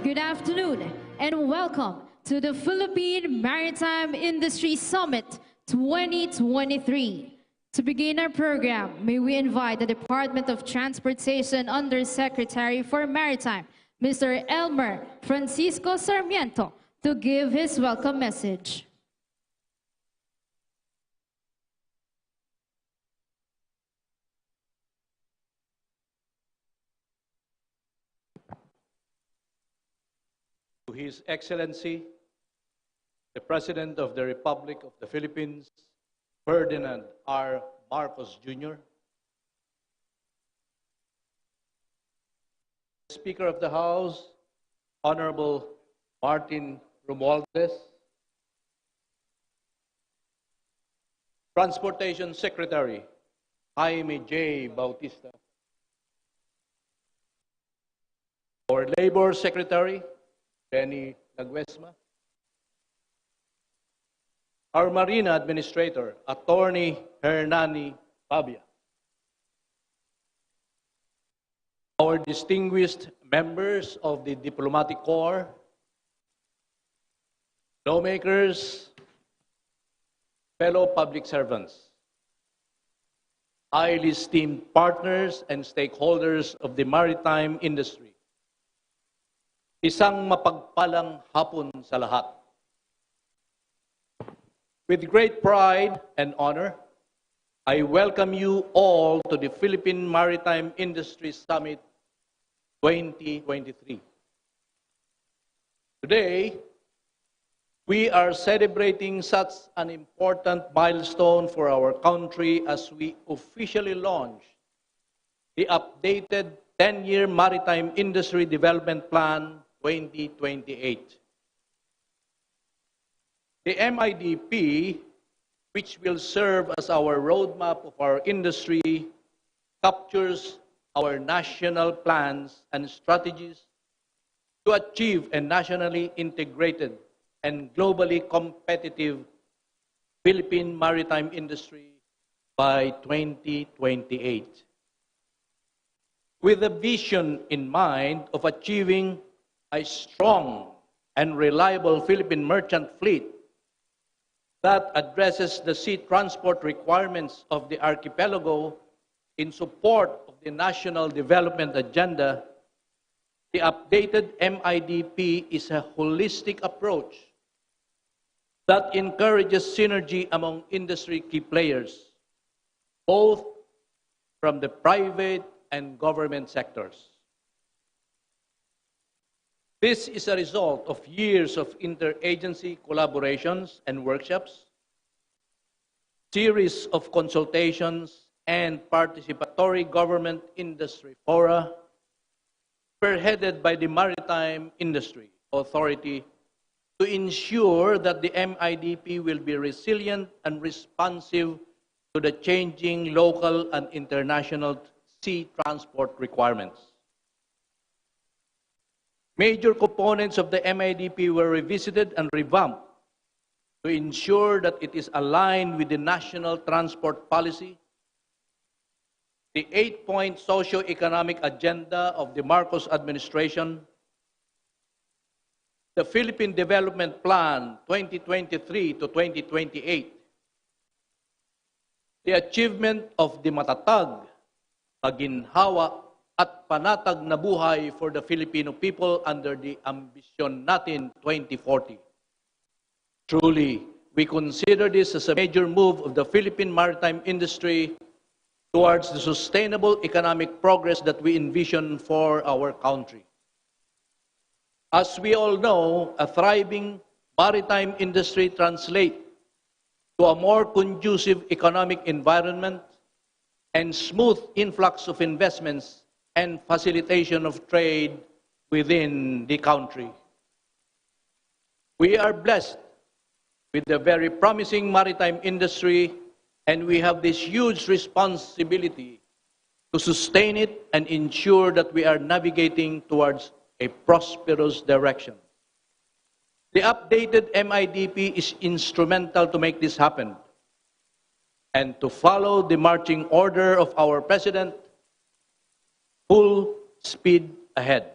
Good afternoon and welcome to the Philippine Maritime Industry Summit 2023. To begin our program, may we invite the Department of Transportation Undersecretary for Maritime, Mr. Elmer Francisco Sarmiento, to give his welcome message. To His Excellency, the President of the Republic of the Philippines, Ferdinand R. Marcos Jr., Speaker of the House, Honorable Martin Romualdez, Transportation Secretary, Jaime J. Bautista, our Labor Secretary, Benny Laguesma, our Marina Administrator, Attorney Hernani Pabia, our distinguished members of the Diplomatic Corps, lawmakers, fellow public servants, highly esteemed partners and stakeholders of the maritime industry. Isang mapagpalang hapon sa lahat. With great pride and honor, I welcome you all to the Philippine Maritime Industry Summit 2023. Today, we are celebrating such an important milestone for our country as we officially launch the updated 10-year Maritime Industry Development Plan 2028. The MIDP, which will serve as our roadmap of our industry, captures our national plans and strategies to achieve a nationally integrated and globally competitive Philippine maritime industry by 2028. With a vision in mind of achieving a strong and reliable Philippine merchant fleet that addresses the sea transport requirements of the archipelago in support of the National Development Agenda, the updated MIDP is a holistic approach that encourages synergy among industry key players, both from the private and government sectors. This is a result of years of interagency collaborations and workshops, series of consultations and participatory government industry fora, spearheaded by the Maritime Industry Authority to ensure that the MIDP will be resilient and responsive to the changing local and international sea transport requirements. Major components of the MIDP were revisited and revamped to ensure that it is aligned with the national transport policy, the 8-point socio-economic agenda of the Marcos administration, the Philippine Development Plan 2023 to 2028, the achievement of the matatag, maginhawa, at panatag na buhay for the Filipino people under the Ambisyon Natin 2040. Truly, we consider this as a major move of the Philippine maritime industry towards the sustainable economic progress that we envision for our country. As we all know, a thriving maritime industry translates to a more conducive economic environment and smooth influx of investments and facilitation of trade within the country. We are blessed with a very promising maritime industry, and we have this huge responsibility to sustain it and ensure that we are navigating towards a prosperous direction. The updated MIDP is instrumental to make this happen and to follow the marching order of our President, full speed ahead.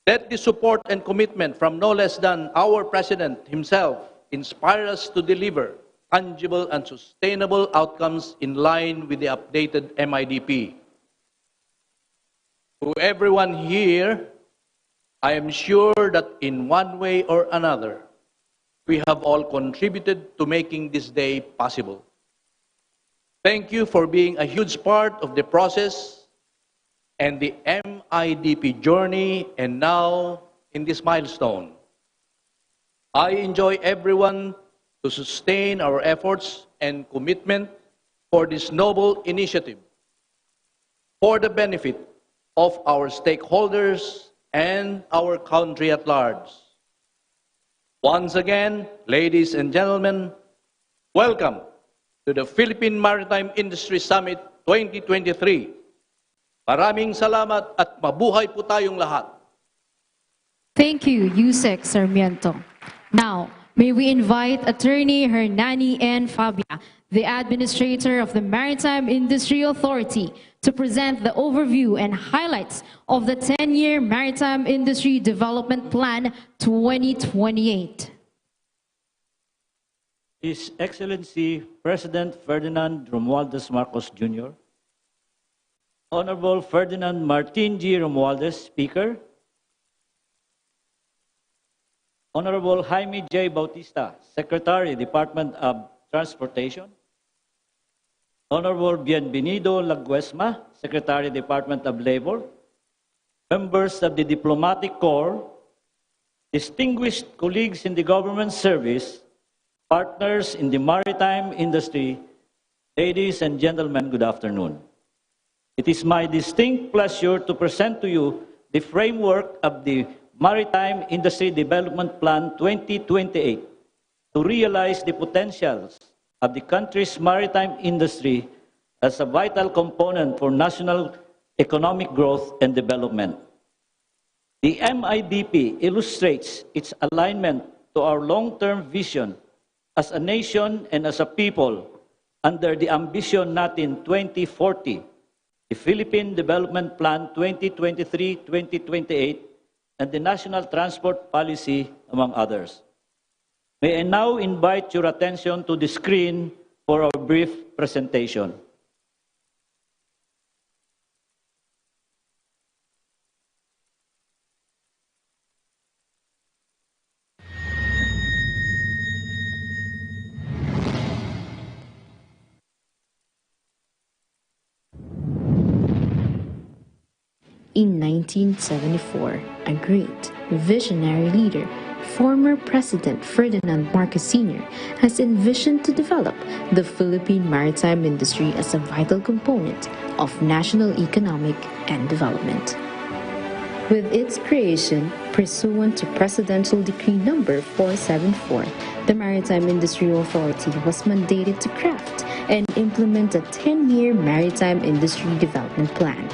Let the support and commitment from no less than our President himself inspire us to deliver tangible and sustainable outcomes in line with the updated MIDP. To everyone here, I am sure that in one way or another, we have all contributed to making this day possible. Thank you for being a huge part of the process and the MIDP journey, and now in this milestone. I enjoy everyone to sustain our efforts and commitment for this noble initiative for the benefit of our stakeholders and our country at large. Once again, ladies and gentlemen, welcome to the Philippine Maritime Industry Summit 2023. Maraming salamat at mabuhay po tayong lahat. Thank you, Yusek Sarmiento. Now, may we invite Attorney Hernani N. Fabia, the Administrator of the Maritime Industry Authority, to present the overview and highlights of the 10-year Maritime Industry Development Plan 2028. His Excellency President Ferdinand Romualdez Marcos Jr., Honorable Ferdinand Martin G. Romualdez, Speaker, Honorable Jaime J. Bautista, Secretary, Department of Transportation, Honorable Bienvenido Laguesma, Secretary, Department of Labor, members of the Diplomatic Corps, distinguished colleagues in the government service, partners in the maritime industry, ladies and gentlemen, good afternoon. It is my distinct pleasure to present to you the framework of the Maritime Industry Development Plan 2028 to realize the potentials of the country's maritime industry as a vital component for national economic growth and development. The MIDP illustrates its alignment to our long-term vision as a nation and as a people under the Ambition Natin 2040, the Philippine Development Plan 2023-2028, and the National Transport Policy, among others. May I now invite your attention to the screen for our brief presentation. In 1974, a great visionary leader, former President Ferdinand Marcos Sr., has envisioned to develop the Philippine maritime industry as a vital component of national economic and development. With its creation, pursuant to Presidential Decree No. 474, the Maritime Industry Authority was mandated to craft and implement a 10-year Maritime Industry Development Plan.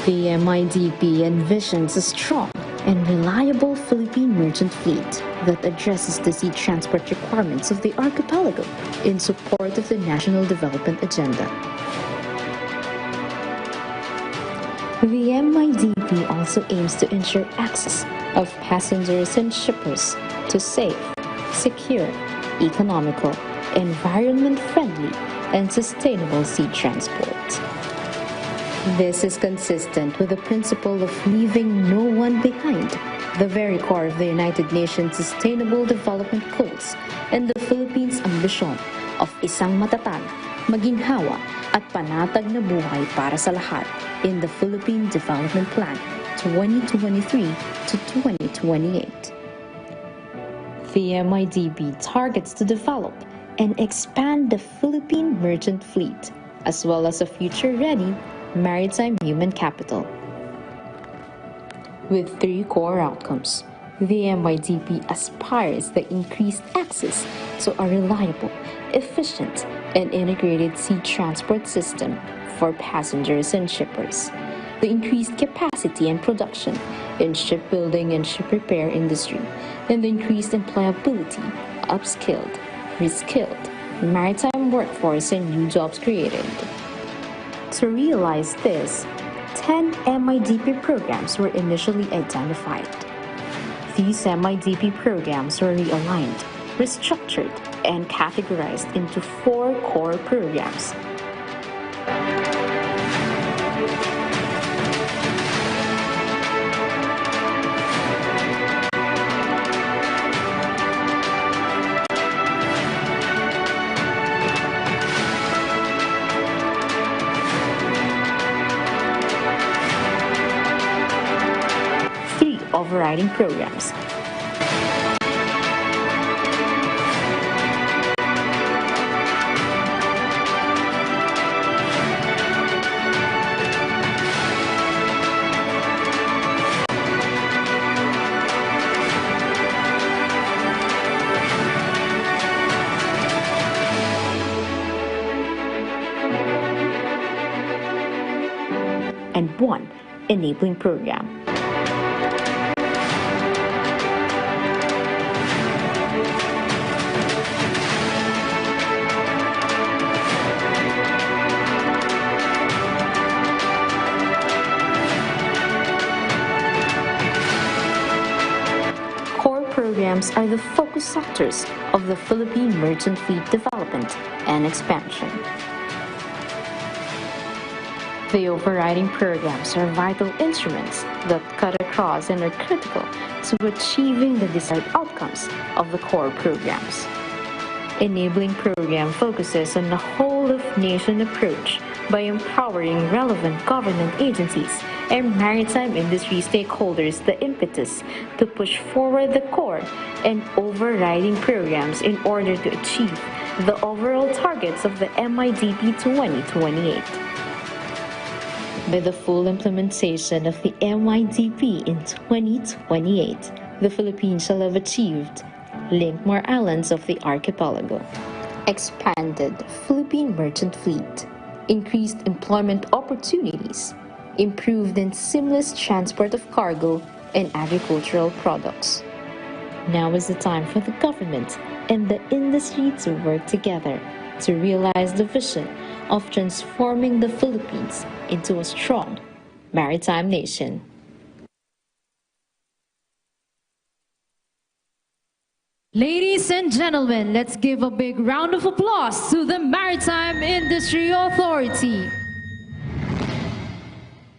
The MIDP envisions a strong and reliable Philippine merchant fleet that addresses the sea transport requirements of the archipelago in support of the National Development Agenda. The MIDP also aims to ensure access of passengers and shippers to safe, secure, economical, environment-friendly, and sustainable sea transport. This is consistent with the principle of leaving no one behind, the very core of the United Nations Sustainable Development Goals and the Philippines' ambition of isang matatag, maginhawa at panatag na buhay para sa lahat in the Philippine Development Plan 2023 to 2028. The MIDP targets to develop and expand the Philippine merchant fleet, as well as a future-ready maritime human capital. With 3 core outcomes, the MIDP aspires the increased access to a reliable, efficient, and integrated sea transport system for passengers and shippers, the increased capacity and production in shipbuilding and ship repair industry, and the increased employability, upskilled, reskilled, maritime workforce, and new jobs created. To realize this, 10 MIDP programs were initially identified. These MIDP programs were realigned, restructured, and categorized into 4 core programs. Overriding programs. And 1 enabling program. Programs are the focus sectors of the Philippine merchant fleet development and expansion. The overriding programs are vital instruments that cut across and are critical to achieving the desired outcomes of the core programs. Enabling program focuses on the whole-of-nation approach by empowering relevant government agencies and maritime industry stakeholders the impetus to push forward the core and overriding programs in order to achieve the overall targets of the MIDP 2028. By the full implementation of the MIDP in 2028, the Philippines shall have achieved link more islands of the archipelago, expanded Philippine merchant fleet, increased employment opportunities, improved and seamless transport of cargo and agricultural products. Now is the time for the government and the industry to work together to realize the vision of transforming the Philippines into a strong maritime nation. Ladies and gentlemen, let's give a big round of applause to the Maritime Industry Authority.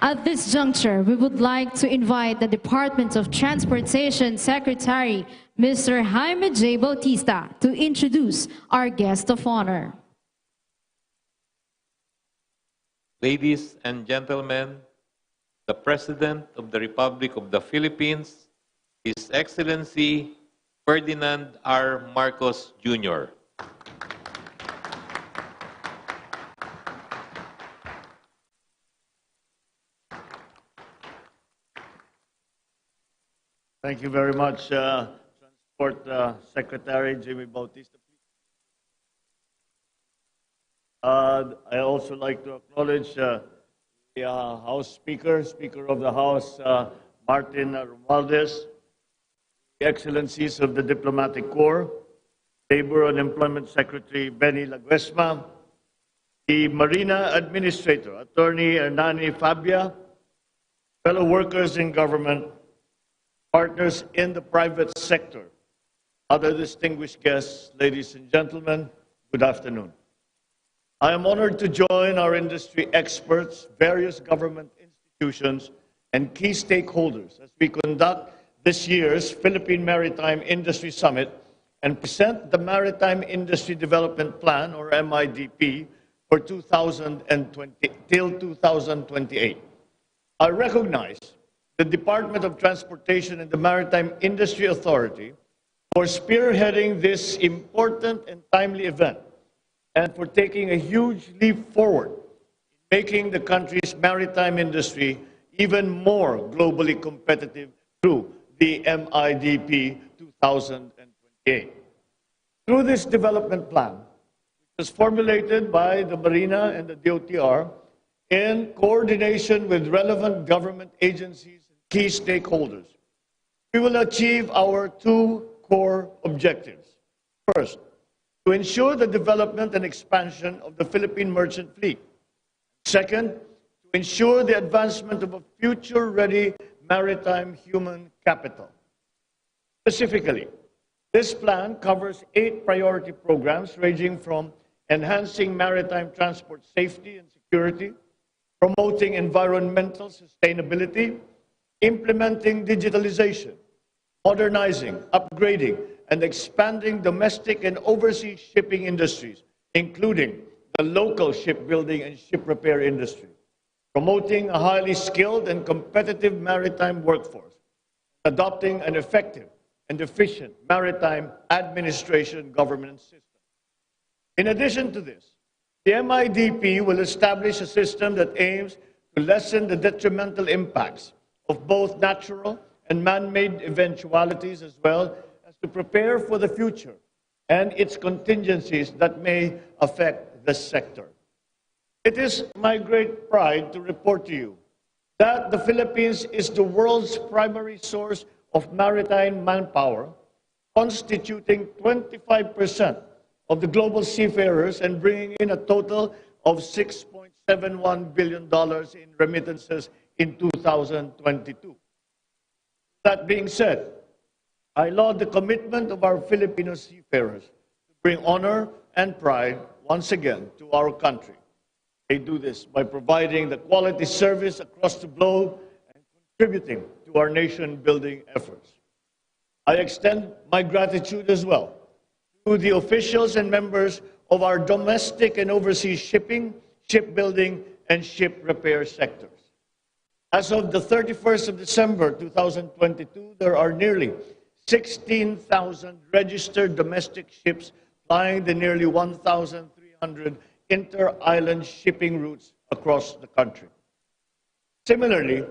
At this juncture, we would like to invite the Department of Transportation Secretary, Mr. Jaime J. Bautista, to introduce our guest of honor. Ladies and gentlemen, the President of the Republic of the Philippines, His Excellency Ferdinand R. Marcos, Jr. Thank you very much, Transport Secretary Jimmy Bautista. I also like to acknowledge the House Speaker, Speaker of the House, Martin Romualdez, the Excellencies of the Diplomatic Corps, Labor and Employment Secretary Benny Laguesma, the Marina Administrator, Attorney Hernani Fabia, fellow workers in government, partners in the private sector, other distinguished guests, ladies and gentlemen, good afternoon. I am honored to join our industry experts, various government institutions, and key stakeholders as we conduct this year's Philippine Maritime Industry Summit and present the Maritime Industry Development Plan, or MIDP, for 2020 till 2028. I recognize the Department of Transportation and the Maritime Industry Authority for spearheading this important and timely event and for taking a huge leap forward in making the country's maritime industry even more globally competitive through the MIDP 2028. Through this development plan, which was formulated by the Marina and the DOTR in coordination with relevant government agencies and key stakeholders, we will achieve our 2 core objectives. First, to ensure the development and expansion of the Philippine merchant fleet. Second, to to ensure the advancement of a future-ready maritime human capital. Specifically, this plan covers 8 priority programs ranging from enhancing maritime transport safety and security, promoting environmental sustainability, implementing digitalization, modernizing, upgrading, and expanding domestic and overseas shipping industries, including the local shipbuilding and ship repair industry, promoting a highly skilled and competitive maritime workforce, adopting an effective and efficient maritime administration governance system. In addition to this, the MIDP will establish a system that aims to lessen the detrimental impacts of both natural and man-made eventualities, as well as to prepare for the future and its contingencies that may affect the sector. It is my great pride to report to you that the Philippines is the world's primary source of maritime manpower, constituting 25% of the global seafarers and bringing in a total of $6.71 billion in remittances in 2022. That being said, I laud the commitment of our Filipino seafarers to bring honor and pride once again to our country. They do this by providing the quality service across the globe and contributing to our nation-building efforts. I extend my gratitude as well to the officials and members of our domestic and overseas shipping, shipbuilding, and ship repair sectors. As of the 31st of December 2022, there are nearly 16,000 registered domestic ships plying the nearly 1,300 inter-island shipping routes across the country. Similarly,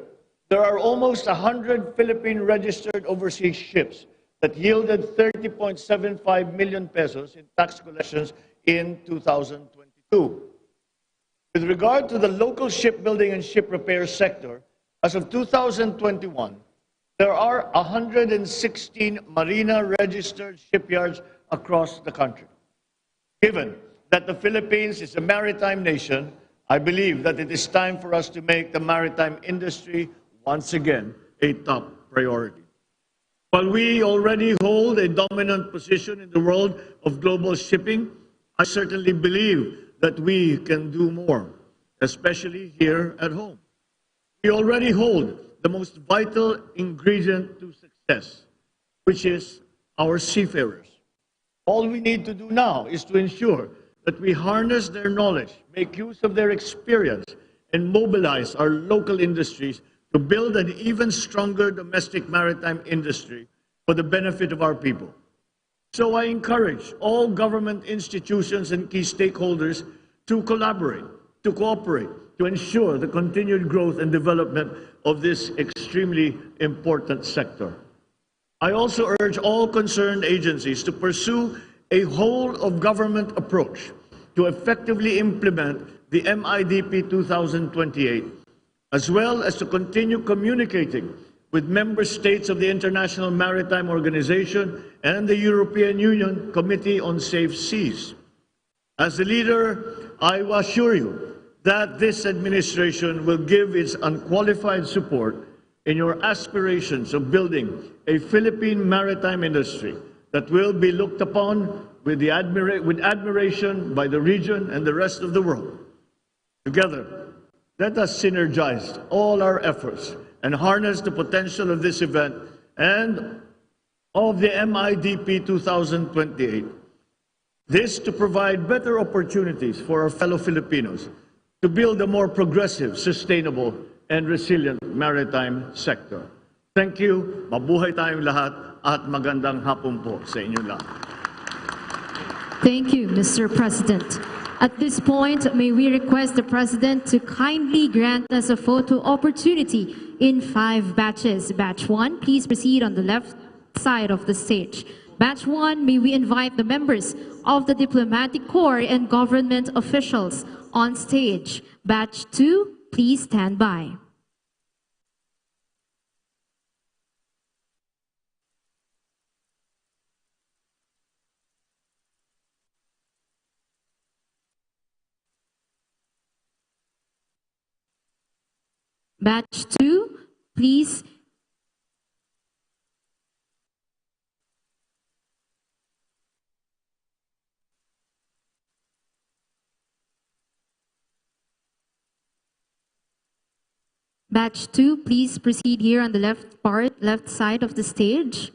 there are almost 100 Philippine registered overseas ships that yielded 30.75 million pesos in tax collections in 2022. With regard to the local shipbuilding and ship repair sector, as of 2021, there are 116 Marina registered shipyards across the country. Given that the Philippines is a maritime nation, I believe that it is time for us to make the maritime industry once again a top priority. While we already hold a dominant position in the world of global shipping, I certainly believe that we can do more, especially here at home. We already hold the most vital ingredient to success, which is our seafarers. All we need to do now is to ensure that we harness their knowledge, make use of their experience, and mobilize our local industries to build an even stronger domestic maritime industry for the benefit of our people. So I encourage all government institutions and key stakeholders to collaborate, to cooperate, to ensure the continued growth and development of this extremely important sector. I also urge all concerned agencies to pursue a whole-of-government approach to effectively implement the MIDP 2028, as well as to continue communicating with member states of the International Maritime Organization and the European Union Committee on Safe Seas. As the leader, I assure you that this administration will give its unqualified support in your aspirations of building a Philippine maritime industry that will be looked upon with admiration by the region and the rest of the world. Together, let us synergize all our efforts and harness the potential of this event and of the MIDP 2028. This to provide better opportunities for our fellow Filipinos to build a more progressive, sustainable, and resilient maritime sector. Thank you, mabuhay tayong lahat, at magandang hapon po sa inyong lahat. Thank you, Mr. President. At this point, may we request the President to kindly grant us a photo opportunity in 5 batches. Batch 1, please proceed on the left side of the stage. Batch 1, may we invite the members of the Diplomatic Corps and government officials on stage. Batch 2, please stand by. Batch 2, please. Batch 2, please proceed here on the left side of the stage.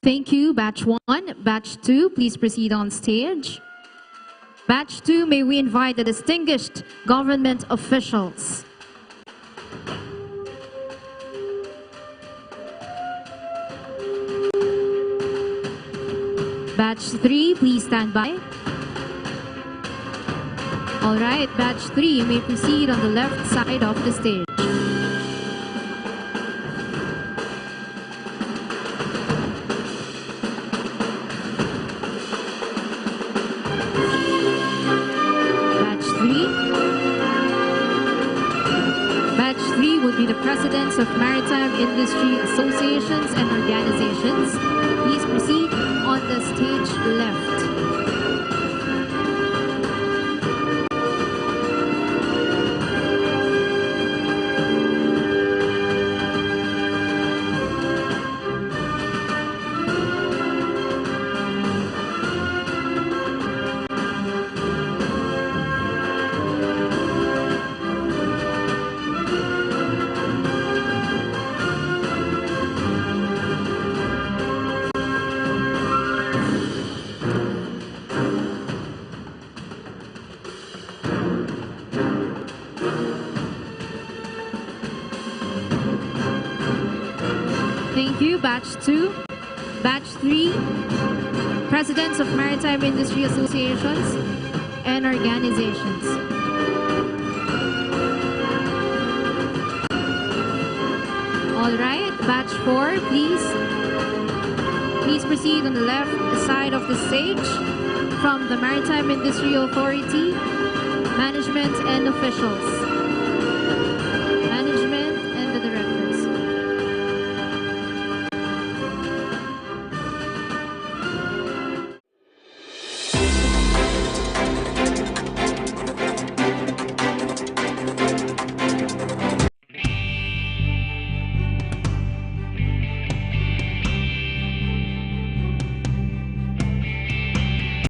Thank you, Batch 1. Batch 2, please proceed on stage. Batch 2, may we invite the distinguished government officials. Batch 3, please stand by. All right, Batch 3, you may proceed on the left side of the stage. The presidents of maritime industry associations and organizations. Please proceed on the stage left. Thank you, Batch 2. Batch 3, presidents of maritime industry associations and organizations. All right, Batch 4, please proceed on the left side of the stage from the Maritime Industry Authority, management and officials.